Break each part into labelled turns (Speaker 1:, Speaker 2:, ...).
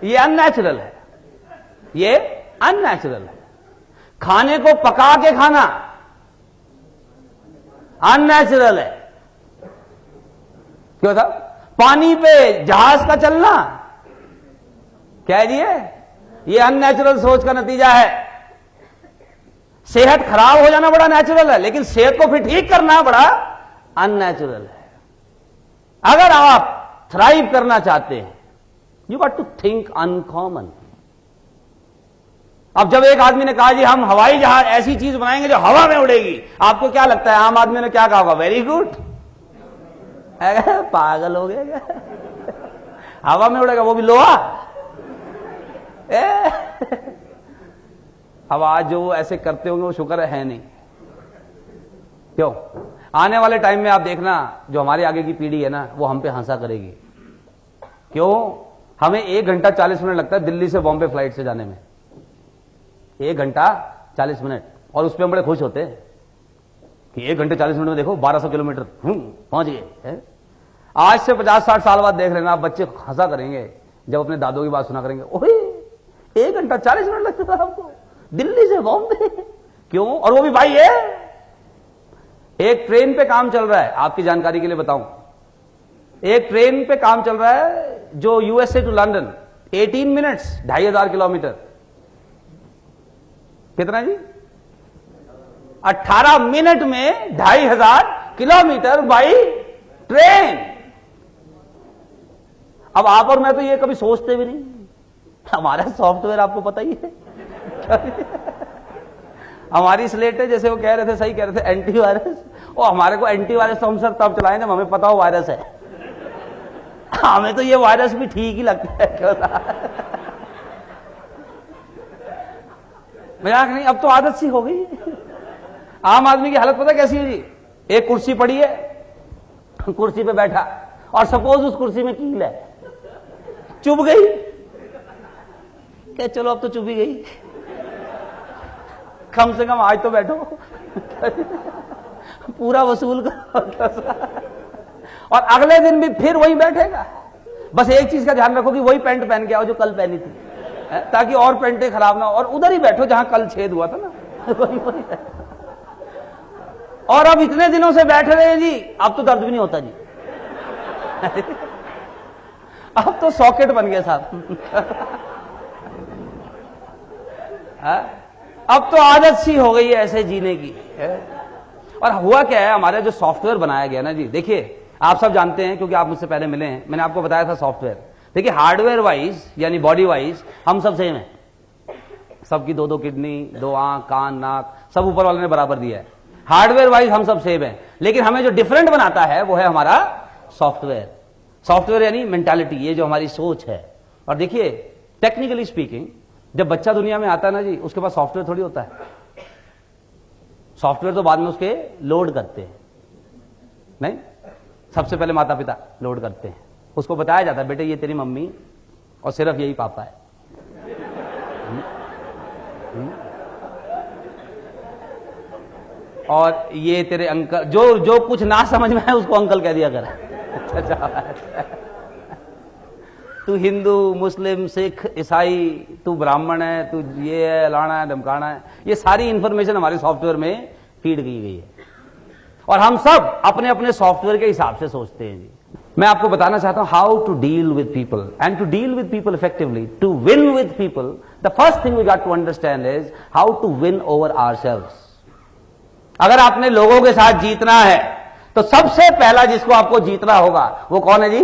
Speaker 1: ये अननेचुरल है, ये अननेचुरल है। खाने को पका के खाना अननेचुरल है। क्यों था? पानी पे जहाज का चलना कह दिए, ये अननेचुरल सोच का नतीजा है। सेहत खराब हो जाना बड़ा नेचुरल है, लेकिन सेहत को फिर ठीक करना बड़ा अननेचुरल है। अगर आप थ्राइव करना चाहते हैं, you got to think uncommon. अब जब एक आदमी ने कहा जी हम हवाई जहाज ऐसी चीज बनाएंगे जो हवा में उड़ेगी, आपको क्या लगता है आम आदमी ने क्या कहा होगा? Very good. पागल हो गया क्या? हवा में उड़ेगा, वो भी लोहा। अब आज जो ऐसे करते होंगे वो शुक्र है नहीं। क्यों? आने वाले टाइम में आप देखना, जो हमारे आगे की पीढ़ी है ना, वो हम पे हंसा करेगी। क्यों? हमें 1 घंटा 40 मिनट लगता है दिल्ली से बॉम्बे फ्लाइट से जाने में। 1 घंटा 40 मिनट, और उस पर हम बड़े खुश होते हैं कि 1 घंटे 40 मिनट में देखो 1200 किलोमीटर पहुंच गए। आज से 50-60 साल बाद देख लेना, आप बच्चे हंसा करेंगे जब अपने दादों की बात सुना करेंगे। ओए 1 घंटा 40 मिनट लगता था हमको दिल्ली से बॉम्बे। क्यों? और वो भी भाई है, एक ट्रेन पे काम चल रहा है। आपकी जानकारी के लिए बताऊं, एक ट्रेन पे काम चल रहा है जो USA to London, 18 minutes, 2500 kilometre. कितना जी? 18 मिनट में 2500 किलोमीटर बाई ट्रेन। अब आप और मैं तो ये कभी सोचते भी नहीं। हमारा सॉफ्टवेयर आपको पता ही है हमारी स्लेट है, जैसे वो कह रहे थे, सही कह रहे थे, एंटीवायरस। और हमारे को एंटीवायरस तो हम सर तब चलाएं जब हमें पता हो वायरस है। हमें तो ये वायरस भी ठीक ही लगता है। मजाक नहीं, अब तो आदत सी हो गई। आम आदमी की हालत पता कैसी है जी? एक कुर्सी पड़ी है, कुर्सी पे बैठा, और सपोज उस कुर्सी में कील है, चुभ गई। क्या चलो अब तो चुभ ही गई, कम से कम आज तो बैठो पूरा वसूल करो। और अगले दिन भी फिर वही बैठेगा। बस एक चीज का ध्यान रखो कि वही पैंट पहन के आओ जो कल पहनी थी, ताकि और पैंटें खराब ना हो, और उधर ही बैठो जहां कल छेद हुआ था ना वही। और अब इतने दिनों से बैठ रहे हैं जी, अब तो दर्द भी नहीं होता जी अब तो सॉकेट बन गया साहब अब तो आदत सी हो गई है ऐसे जीने की। और हुआ क्या है, हमारा जो सॉफ्टवेयर बनाया गया ना जी, देखिए आप सब जानते हैं क्योंकि आप मुझसे पहले मिले हैं, मैंने आपको बताया था सॉफ्टवेयर। देखिए हार्डवेयर वाइज यानी बॉडी वाइज हम सब सेम है। सबकी 2-2 किडनी, 2 आंख, कान, नाक, सब ऊपर वाले ने बराबर दिया है। हार्डवेयर वाइज हम सब सेम है, लेकिन हमें जो डिफरेंट बनाता है वो है हमारा सॉफ्टवेयर। सॉफ्टवेयर यानी मेंटालिटी, ये जो हमारी सोच है। और देखिए टेक्निकली स्पीकिंग, जब बच्चा दुनिया में आता है ना जी, उसके पास सॉफ्टवेयर थोड़ी होता है। सॉफ्टवेयर तो बाद में उसके लोड करते हैं, नहीं, सबसे पहले माता पिता लोड करते हैं। उसको बताया जाता है बेटे ये तेरी मम्मी और सिर्फ यही पापा है। और ये तेरे अंकल, जो कुछ ना समझ में है उसको अंकल कह दिया कर। तू हिंदू, मुस्लिम, सिख, ईसाई, तू ब्राह्मण है, तू ये है, लाना है, धमकाना है, ये सारी इंफॉर्मेशन हमारे सॉफ्टवेयर में फीड की गई है। और हम सब अपने अपने सॉफ्टवेयर के हिसाब से सोचते हैं जी। मैं आपको बताना चाहता हूं how to deal with people, and to deal with people effectively, to win with people, the first thing we got to understand is how to win over ourselves. अगर आपने लोगों के साथ जीतना है तो सबसे पहला जिसको आपको जीतना होगा वो कौन है जी?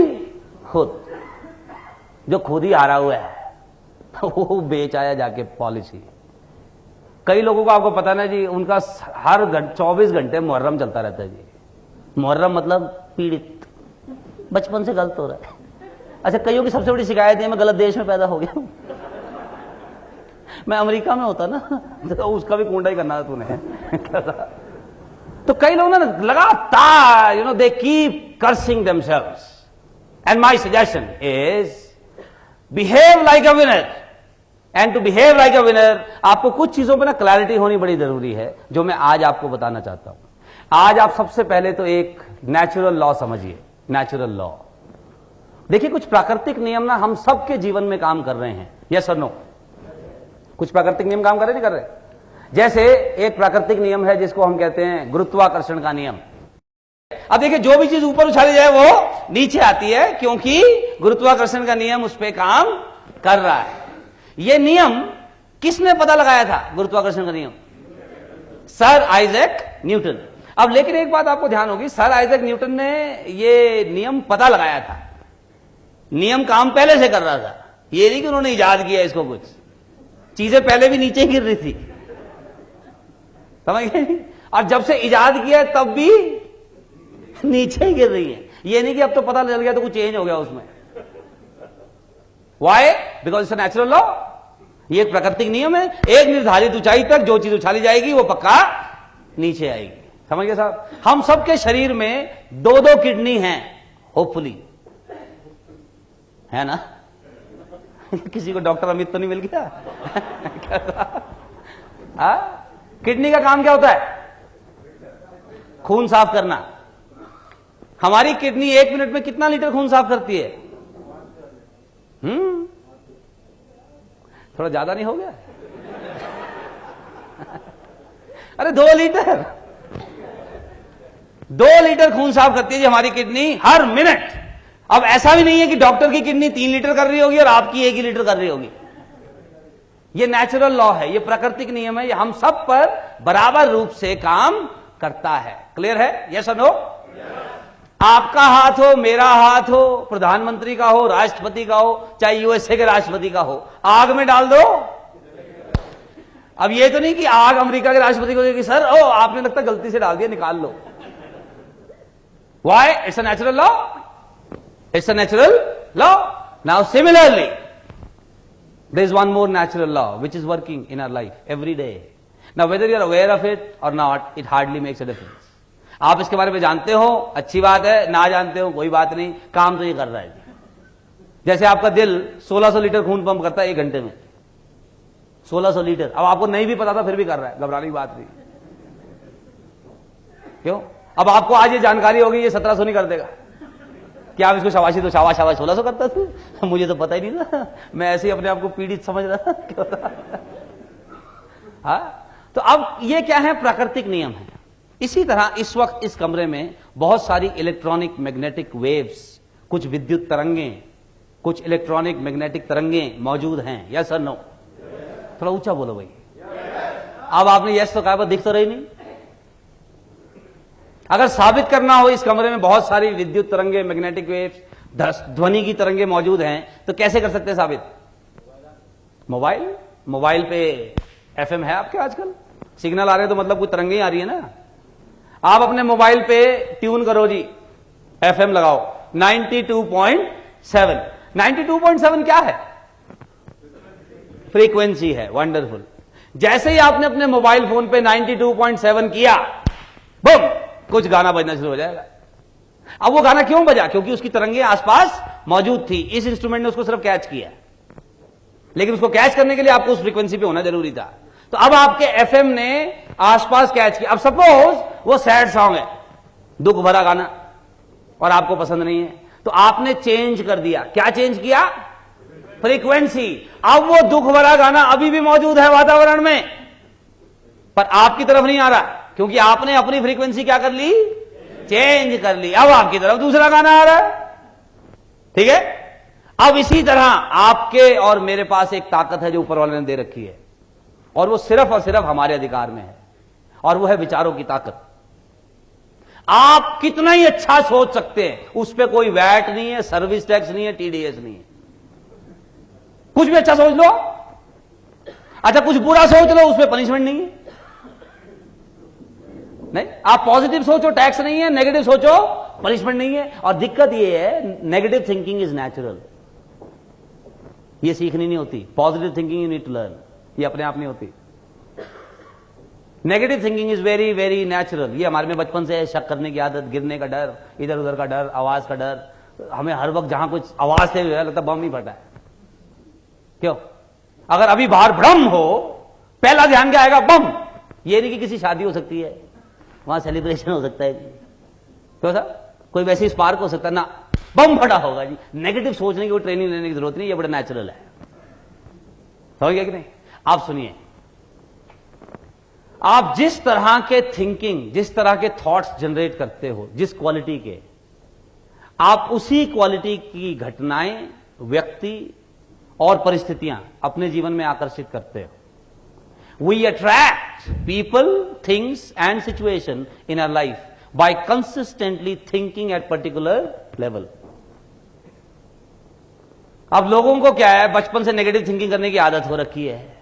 Speaker 1: खुद। जो खुद ही हारा हुआ है वो बेच आया जाके पॉलिसी। कई लोगों को आपको पता ना जी, उनका हर 24 घंटे मुहर्रम चलता रहता है जी। मुहर्रम मतलब पीड़ित, बचपन से गलत हो रहा है। अच्छा, कईयों की सबसे बड़ी शिकायत है मैं गलत देश में पैदा हो गया हूं। मैं अमेरिका में होता ना तो उसका भी कुंडा ही करना था तूने। तो कई लोग ना लगातार they keep cursing themselves, and my suggestion is behave like a winner. And to behave like a winner आपको कुछ चीजों पे ना क्लैरिटी होनी बड़ी जरूरी है, जो मैं आज आपको बताना चाहता हूं। आज आप सबसे पहले तो एक नेचुरल लॉ समझिए। नेचुरल लॉ, देखिए कुछ प्राकृतिक नियम ना हम सबके जीवन में काम कर रहे हैं, यस और नो? कुछ प्राकृतिक नियम काम कर रहे नहीं कर रहे? जैसे एक प्राकृतिक नियम है जिसको हम कहते हैं गुरुत्वाकर्षण का नियम। अब देखिए जो भी चीज ऊपर उछाली जाए वो नीचे आती है, क्योंकि गुरुत्वाकर्षण का नियम उस पर काम कर रहा है। यह नियम किसने पता लगाया था? गुरुत्वाकर्षण का नियम सर आइजैक न्यूटन। अब लेकिन एक बात आपको ध्यान होगी, सर आइजैक न्यूटन ने यह नियम पता लगाया था, नियम काम पहले से कर रहा था। यह नहीं कि उन्होंने इजाद किया इसको, कुछ चीजें पहले भी नीचे गिर रही थी, समझ गए? और जब से इजाद किया तब भी नीचे ही गिर रही है। यह नहीं कि अब तो पता चल गया तो कुछ चेंज हो गया उसमें। Why? Because it's a natural law. ये एक प्राकृतिक नियम है, एक निर्धारित ऊंचाई तक जो चीज उछाली जाएगी वो पक्का नीचे आएगी। समझ गए साहब? हम सबके शरीर में दो दो किडनी हैं, होपफुली, है ना? किसी को डॉक्टर अमित तो नहीं मिल गया? किडनी का काम क्या होता है? खून साफ करना। हमारी किडनी 1 मिनट में कितना लीटर खून साफ करती है? थोड़ा ज्यादा नहीं हो गया? अरे 2 लीटर, 2 लीटर खून साफ करती है जी हमारी किडनी हर मिनट। अब ऐसा भी नहीं है कि डॉक्टर की किडनी 3 लीटर कर रही होगी और आपकी 1 ही लीटर कर रही होगी। ये नेचुरल लॉ है, ये प्राकृतिक नियम है, ये हम सब पर बराबर रूप से काम करता है। क्लियर है? यस और नो? आपका हाथ हो, मेरा हाथ हो, प्रधानमंत्री का हो, राष्ट्रपति का हो, चाहे यूएसए के राष्ट्रपति का हो, आग में डाल दो। अब ये तो नहीं कि आग अमेरिका के राष्ट्रपति को देगी, सर ओ आपने लगता गलती से डाल दिया, निकाल लो। Why? It's a natural law, it's a natural law. Now similarly there is one more natural law which is working in our life every day. Now whether you are aware of it or not, it hardly makes a difference. आप इसके बारे में जानते हो, अच्छी बात है, ना जानते हो कोई बात नहीं, काम तो ये कर रहा है। जैसे आपका दिल 1600 लीटर खून पंप करता है 1 घंटे में, 1600 लीटर। अब आपको नहीं भी पता था फिर भी कर रहा है, घबराने की बात नहीं। क्यों? अब आपको आज ये जानकारी होगी, ये 1700 नहीं कर देगा कि आप इसको शाबाशी तो शाबाश 1600 करता था, मुझे तो पता ही नहीं था, मैं ऐसे ही अपने आप को पीड़ित समझ रहा था। क्यों था? हाँ? तो अब ये क्या है? प्राकृतिक नियम है। इसी तरह इस वक्त इस कमरे में बहुत सारी इलेक्ट्रॉनिक मैग्नेटिक वेव्स, कुछ विद्युत तरंगें, कुछ इलेक्ट्रॉनिक मैग्नेटिक तरंगें मौजूद हैं। यस और नो? थोड़ा ऊंचा बोलो भाई। अब आपने यस तो कहा पर दिख तो रही नहीं। अगर साबित करना हो इस कमरे में बहुत सारी विद्युत तरंगे, मैग्नेटिक वेव्स, ध्वनि की तरंगे मौजूद हैं, तो कैसे कर सकते हैं साबित? मोबाइल पे एफएम है आपके आजकल, सिग्नल आ रहे तो मतलब कोई तरंगे आ रही है ना। आप अपने मोबाइल पे ट्यून करो जी, एफएम लगाओ 92.7। 92.7 क्या है? फ्रीक्वेंसी है। वंडरफुल। जैसे ही आपने अपने मोबाइल फोन पे 92.7 किया, बम, कुछ गाना बजना शुरू हो जाएगा। अब वो गाना क्यों बजा? क्योंकि उसकी तरंगे आसपास मौजूद थी, इस इंस्ट्रूमेंट ने उसको सिर्फ कैच किया, लेकिन उसको कैच करने के लिए आपको उस फ्रीक्वेंसी पे होना जरूरी था। तो अब आपके एफएम ने आसपास कैच किया। अब सपोज वो सैड सॉन्ग है, दुख भरा गाना, और आपको पसंद नहीं है, तो आपने चेंज कर दिया। क्या चेंज किया? फ्रीक्वेंसी। अब वो दुख भरा गाना अभी भी मौजूद है वातावरण में, पर आपकी तरफ नहीं आ रहा, क्योंकि आपने अपनी फ्रीक्वेंसी क्या कर ली? चेंज कर ली। अब आपकी तरफ दूसरा गाना आ रहा है। ठीक है? अब इसी तरह आपके और मेरे पास एक ताकत है जो ऊपर वाले ने दे रखी है, और वो सिर्फ और सिर्फ हमारे अधिकार में है, और वो है विचारों की ताकत। आप कितना ही अच्छा सोच सकते हैं, उस पर कोई वैट नहीं है, सर्विस टैक्स नहीं है, टीडीएस नहीं है। कुछ भी अच्छा सोच लो, अच्छा कुछ बुरा सोच लो, उस पर पनिशमेंट नहीं है। नहीं, आप पॉजिटिव सोचो, टैक्स नहीं है, नेगेटिव सोचो, पनिशमेंट नहीं है। और दिक्कत यह है, नेगेटिव थिंकिंग इज नेचुरल, ये सीखनी नहीं होती। Positive thinking you need to learn, ये अपने आप नहीं होती। Negative thinking is very very natural. ये हमारे में बचपन से है, शक करने की आदत, गिरने का डर, इधर उधर का डर, आवाज का डर। हमें हर वक्त जहां कुछ आवाज से लगता बम ही फटा है। क्यों? अगर अभी बाहर भ्रम हो, पहला ध्यान क्या आएगा? बम। ये नहीं कि किसी शादी हो सकती है, वहां सेलिब्रेशन हो सकता है। क्यों सर? कोई वैसी स्पार्क हो सकता है ना, बम फटा होगा जी। नेगेटिव सोचने की कोई ट्रेनिंग लेने की जरूरत नहीं, ये बड़ा नेचुरल है। समझ गया कि नहीं? आप सुनिए, आप जिस तरह के थिंकिंग, जिस तरह के थॉट्स जनरेट करते हो, जिस क्वालिटी के, आप उसी क्वालिटी की घटनाएं, व्यक्ति और परिस्थितियां अपने जीवन में आकर्षित करते हो। We attract people, things and situation in our life by consistently thinking at particular level. अब लोगों को क्या है, बचपन से नेगेटिव थिंकिंग करने की आदत हो रखी है,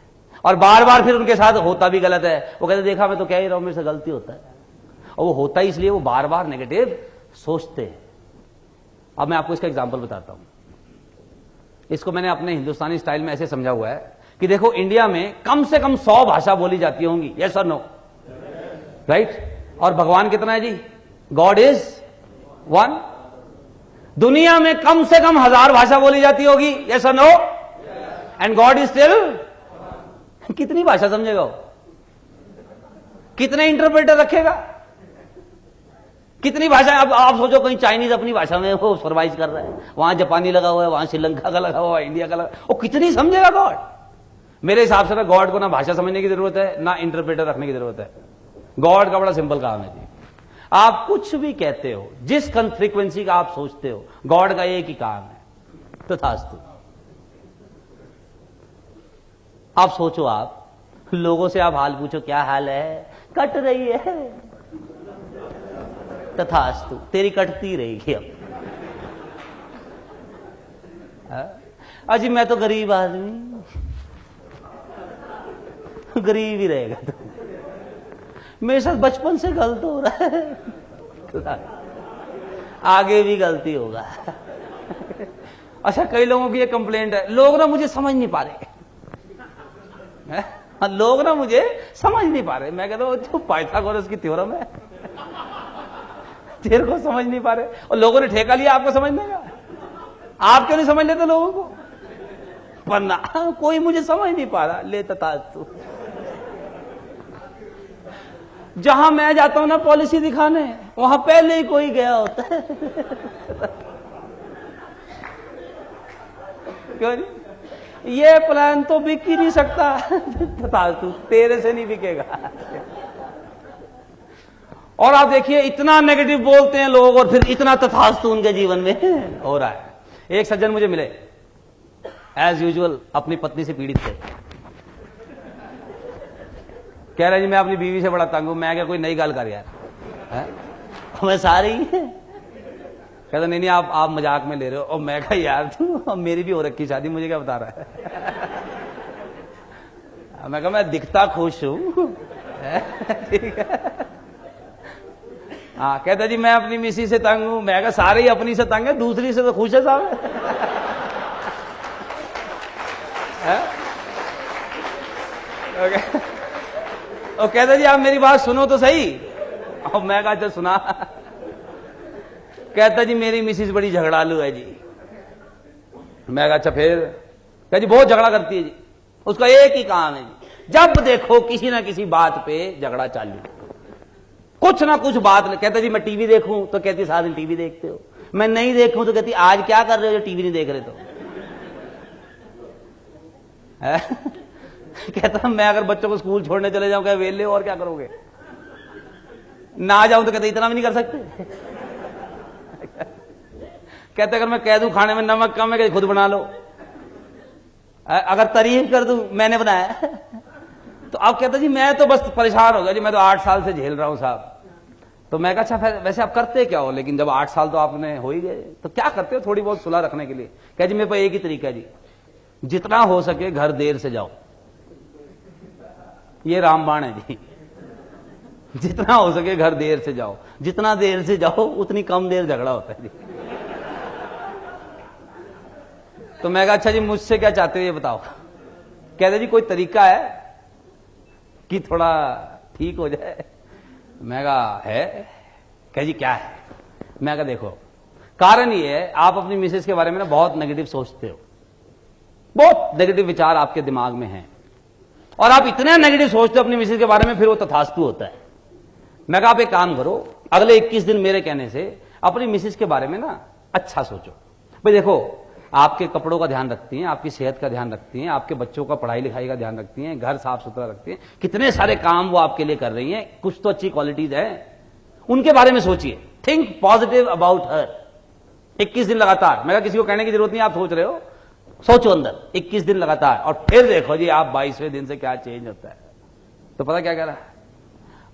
Speaker 1: और बार बार फिर उनके साथ होता भी गलत है। वो कहते देखा मैं तो कह ही रहा हूं मेरे से गलती होता है, और वो होता ही इसलिए वो बार बार नेगेटिव सोचते हैं। अब मैं आपको इसका एग्जांपल बताता हूं। इसको मैंने अपने हिंदुस्तानी स्टाइल में ऐसे समझा हुआ है कि देखो, इंडिया में कम से कम 100 भाषा बोली जाती होंगी, यस और नो, राइट? और भगवान कितना है जी? God is one. दुनिया में कम से कम 1000 भाषा बोली जाती होगी, यस और no, and God is still. कितनी भाषा समझेगा वो? कितने इंटरप्रेटर रखेगा? कितनी भाषा? अब आप सोचो, कहीं चाइनीज अपनी भाषा में वो सर्वाइव कर रहा है, वहां जापानी लगा हुआ है, वहां श्रीलंका का लगा हुआ है, इंडिया का लगा, वो कितनी समझेगा गॉड? मेरे हिसाब से ना गॉड को ना भाषा समझने की जरूरत है, ना इंटरप्रेटर रखने की जरूरत है। गॉड का बड़ा सिंपल काम है जी। आप कुछ भी कहते हो, जिस फ्रीक्वेंसी का आप सोचते हो, गॉड का एक ही काम है, तथास्तु। आप सोचो, आप लोगों से आप हाल पूछो, क्या हाल है? कट रही है, तथास्तु, तेरी कटती रहेगी। अब अजी मैं तो गरीब आदमी, गरीब ही रहेगा तो, मेरे साथ बचपन से गलत हो रहा है, आगे भी गलती होगा। अच्छा, कई लोगों की ये कंप्लेंट है, लोग ना मुझे समझ नहीं पा रहे, लोग ना मुझे समझ नहीं पा रहे। मैं कहता हूं जो पाइथागोरस की थ्योरम है, तेरे को समझ नहीं पा रहे, और लोगों ने ठेका लिया आपको समझने का। आप क्यों नहीं समझ लेते लोगों को? वरना कोई मुझे समझ नहीं पा रहा, ले तथास्तु। जहां मैं जाता हूं ना पॉलिसी दिखाने, वहां पहले ही कोई गया होता है। क्यों नहीं? ये प्लान तो बिक ही नहीं सकता, तथास्तु, तेरे से नहीं बिकेगा। और आप देखिए, इतना नेगेटिव बोलते हैं लोग, और फिर इतना तथास्तु उनके जीवन में हो रहा है। एक सज्जन मुझे मिले, एज यूजुअल अपनी पत्नी से पीड़ित थे। कह रहे जी मैं अपनी बीवी से बड़ा तंग हूं। मैं क्या, कोई नई गाल कर यार है? मैं सारी कहता नहीं आप मजाक में ले रहे हो। और मैं कहा यार तू, मेरी भी हो रखी शादी, मुझे क्या बता रहा है? मैं कहा मैं दिखता खुश हूं, ठीक है। हाँ, कहता जी मैं अपनी मिसी से तंग हूं। मैं कहा सारे ही अपनी से तंग है, दूसरी से तो खुश है साहब। और कहता जी आप मेरी बात सुनो तो सही। और मैं कहा अच्छा सुना। कहता जी मेरी मिसिस बड़ी झगड़ालू है जी। मैं कहा अच्छा फिर? कह जी बहुत झगड़ा करती है जी, उसका एक ही काम है जी, जब देखो किसी ना किसी बात पे झगड़ा चालू, कुछ ना कुछ बात। कहता जी मैं टीवी देखूं तो कहती सारा दिन टीवी देखते हो, मैं नहीं देखूं तो कहती आज क्या कर रहे हो जो टीवी नहीं देख रहे? तो कहता मैं अगर बच्चों को स्कूल छोड़ने चले जाऊं क्या वेले, और क्या करोगे? ना जाऊं तो कहते इतना भी नहीं कर सकते। कहते अगर मैं कह दूं खाने में नमक कम है, कहते खुद बना लो। अगर तारीफ कर दूं मैंने बनाया। तो अब कहता जी मैं तो बस परेशान हो गया जी, मैं तो 8 साल से झेल रहा हूं साहब। तो मैं कहा अच्छा वैसे आप करते क्या हो? लेकिन जब 8 साल तो आपने हो ही गए, तो क्या करते हो थोड़ी बहुत सुलह रखने के लिए? कह जी मेरे पास एक ही तरीका है जी, जितना हो सके घर देर से जाओ। ये रामबाण है जी, जितना हो सके घर देर से जाओ, जितना देर से जाओ उतनी कम देर झगड़ा होता है जी। तो मैं कहा अच्छा जी मुझसे क्या चाहते हो ये बताओ। कहते जी कोई तरीका है कि थोड़ा ठीक हो जाए? मैं कहा है। कह जी क्या है? मैं कहा देखो कारण ये है आप अपनी मिसेस के बारे में ना बहुत नेगेटिव सोचते हो, बहुत नेगेटिव विचार आपके दिमाग में हैं, और आप इतने नेगेटिव सोचते हो अपनी मिसेस के बारे में, फिर वो तथास्तु होता है। मैं कहा आप एक काम करो, अगले 21 दिन मेरे कहने से अपनी मिसेस के बारे में ना अच्छा सोचो भाई। देखो, आपके कपड़ों का ध्यान रखती हैं, आपकी सेहत का ध्यान रखती हैं, आपके बच्चों का पढ़ाई लिखाई का ध्यान रखती हैं, घर साफ सुथरा रखती हैं, कितने सारे काम वो आपके लिए कर रही हैं। कुछ तो अच्छी क्वालिटीज हैं, उनके बारे में सोचिए। Think positive about her. 21 दिन लगातार, मैं किसी को कहने की जरूरत नहीं, आप सोच रहे हो, सोचो अंदर 21 दिन लगातार, और फिर देखो जी आप 22वें दिन से क्या चेंज होता है। तो पता क्या कह रहा है,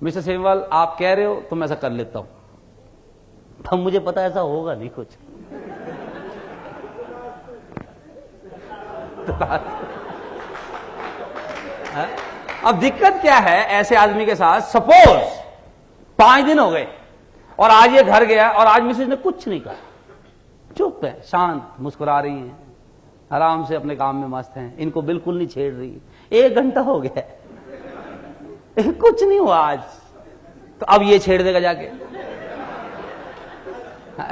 Speaker 1: मिस्टर सेमवाल आप कह रहे हो तो मैं ऐसा कर लेता हूं, तो मुझे पता ऐसा होगा नहीं कुछ। अब दिक्कत क्या है ऐसे आदमी के साथ, सपोज 5 दिन हो गए और आज ये घर गया और आज मिसेज ने कुछ नहीं कहा, चुप है, शांत, मुस्कुरा रही हैं, आराम से अपने काम में मस्त हैं, इनको बिल्कुल नहीं छेड़ रही। 1 घंटा हो गया, कुछ नहीं हुआ आज, तो अब ये छेड़ देगा जाके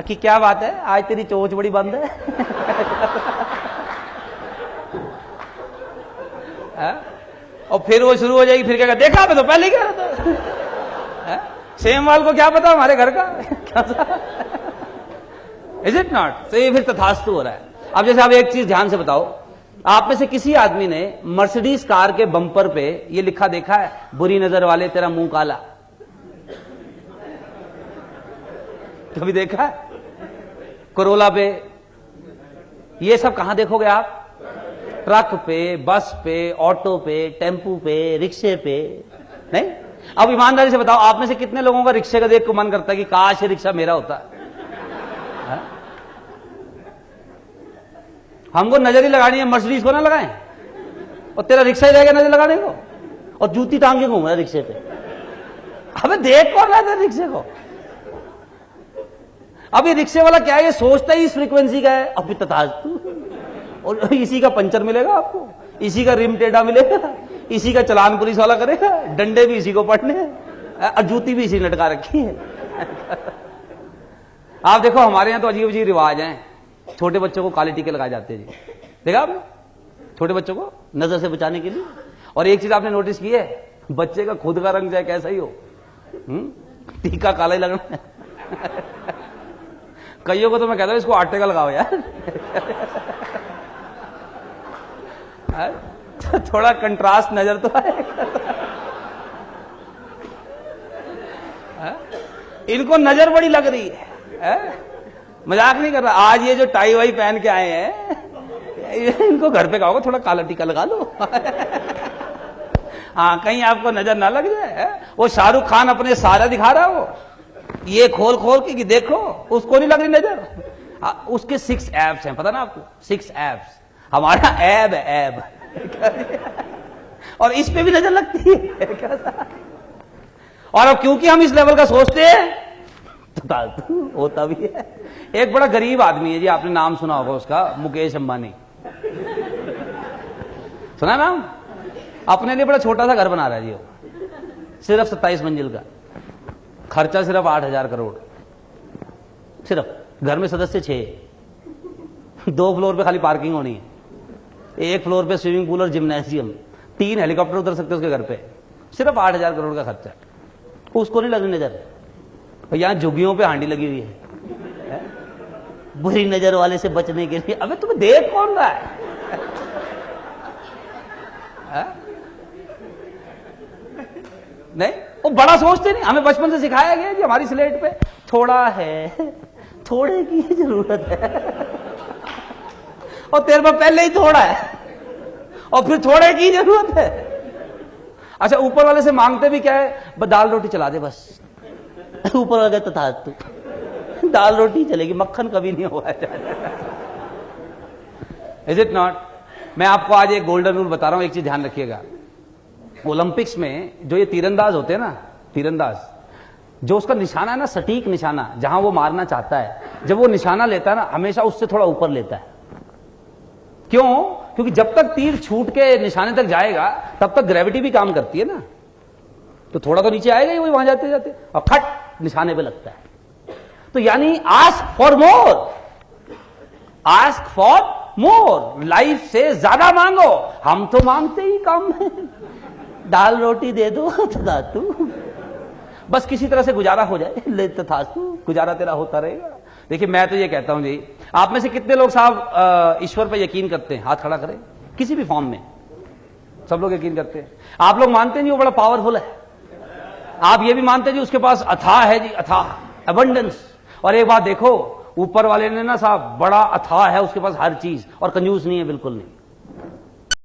Speaker 1: कि क्या बात है आज तेरी चोंच बड़ी बंद है। और फिर वो शुरू हो जाएगी, फिर क्या देखा मैं तो पहले क्या था। सेमवाल को क्या पता हमारे घर का। Is it not? तो ये फिर तथास्तु हो रहा है। अब जैसे आप एक चीज ध्यान से बताओ, आप में से किसी आदमी ने मर्सिडीज कार के बम्पर पे ये लिखा देखा है, बुरी नजर वाले तेरा मुंह काला? कभी देखा है? कोरोला पे ये सब कहां देखोगे आप? ट्रक पे, बस पे, ऑटो पे, टेम्पू पे, रिक्शे पे, नहीं? अब ईमानदारी से बताओ, आप में से कितने लोगों का रिक्शे का देख को मन करता है कि काश ये रिक्शा मेरा होता है? हमको नजर ही लगानी है, मर्सिडीज को ना लगाएं, और तेरा रिक्शा ही रहेगा नजर लगाने को, और जूती टांग के घूम रहा है रिक्शे पे। अबे देख कौन रहा है रिक्शे को? अब ये रिक्शे वाला क्या है, ये सोचता ही इस फ्रीक्वेंसी का है, अभी तथास्तु, और इसी का पंचर मिलेगा आपको, इसी का रिम टेढ़ा मिलेगा, इसी का चलान पुलिस वाला करेगा, डंडे भी इसी को पड़ने हैं, और जूती भी इसी लटका रखी है। आप देखो हमारे यहां तो अजीब अजीब रिवाज हैं, छोटे बच्चों को काले टीके लगाए जाते हैं जी, देखा आपने? छोटे बच्चों को नजर से बचाने के लिए। और एक चीज आपने नोटिस की है, बच्चे का खुद का रंग चाहे कैसा ही हो, टीका काला ही लगना है। कईयों को तो मैं कहता हूं इसको आटे का लगाओ यार। थोड़ा कंट्रास्ट नजर तो आएगा। इनको नजर बड़ी लग रही है, मजाक नहीं कर रहा। आज ये जो टाई वाई पहन के आए हैं, इनको घर पे कहोगे थोड़ा काला टीका लगा लो। हाँ, कहीं आपको नजर ना लग जाए। वो शाहरुख खान अपने सारा दिखा रहा हो, ये खोल खोल के कि देखो, उसको नहीं लग रही नजर। उसके 6 एब्स हैं, पता ना आपको? 6 एब्स। हमारा ऐब है, ऐब। और इस पे भी नजर लगती है। और अब क्योंकि हम इस लेवल का सोचते हैं तो होता भी है। एक बड़ा गरीब आदमी है जी, आपने नाम सुना होगा उसका, मुकेश अंबानी। सुना नाम? अपने लिए बड़ा छोटा सा घर बना रहा है जी वो, सिर्फ 27 मंजिल का, खर्चा सिर्फ 8,000 करोड़। सिर्फ घर में सदस्य 6, 2 फ्लोर पे खाली पार्किंग होनी है, 1 फ्लोर पे स्विमिंग पूल और जिम्नेशियम, 3 हेलीकॉप्टर उतर सकते उसके घर पे, सिर्फ 8,000 करोड़ का खर्चा। उसको नहीं लगनी नजर। यहां झुग्गियों पे हांडी लगी हुई है, बुरी नजर वाले से बचने के लिए। अबे तुम्हें देख कौन रहा है? नहीं, वो बड़ा सोचते नहीं। हमें बचपन से सिखाया गया कि हमारी स्लेट पे थोड़ा है, थोड़े की जरूरत है, और तेरे में पहले ही थोड़ा है, और फिर थोड़े की जरूरत है। अच्छा, ऊपर वाले से मांगते भी क्या है? बस दाल रोटी चला दे बस। ऊपर वाले तो था तू, दाल रोटी चलेगी, मक्खन कभी नहीं हुआ। Is it not? मैं आपको आज एक गोल्डन रूल बता रहा हूं, एक चीज ध्यान रखिएगा। ओलंपिक्स में जो ये तीरंदाज होते हैं ना, तीरंदाज, जो उसका निशाना है ना, सटीक निशाना, जहां वो मारना चाहता है, जब वो निशाना लेता है ना, हमेशा उससे थोड़ा ऊपर लेता है। क्यों? क्योंकि जब तक तीर छूट के निशाने तक जाएगा तब तक ग्रेविटी भी काम करती है ना, तो थोड़ा तो नीचे आएगा ही वही, वहां जाते जाते, और फट निशाने पे लगता है। तो यानी ask for more, ask for more, life से ज्यादा मांगो। हम तो मांगते ही कम है, दाल रोटी दे दो तथास्तु, बस किसी तरह से गुजारा हो जाए, ले तथास्तु, गुजारा तेरा होता रहेगा। देखिए मैं तो ये कहता हूं जी, आप में से कितने लोग साहब ईश्वर पर यकीन करते हैं? हाथ खड़ा करें। किसी भी फॉर्म में सब लोग यकीन करते हैं। आप लोग मानते हैं जी वो बड़ा पावरफुल है? आप ये भी मानते हैं जी उसके पास अथाह है जी, अथाह अबंडेंस। और एक बात देखो, ऊपर वाले ने ना साहब बड़ा अथाह है उसके पास हर चीज, और कंजूस नहीं है, बिल्कुल नहीं।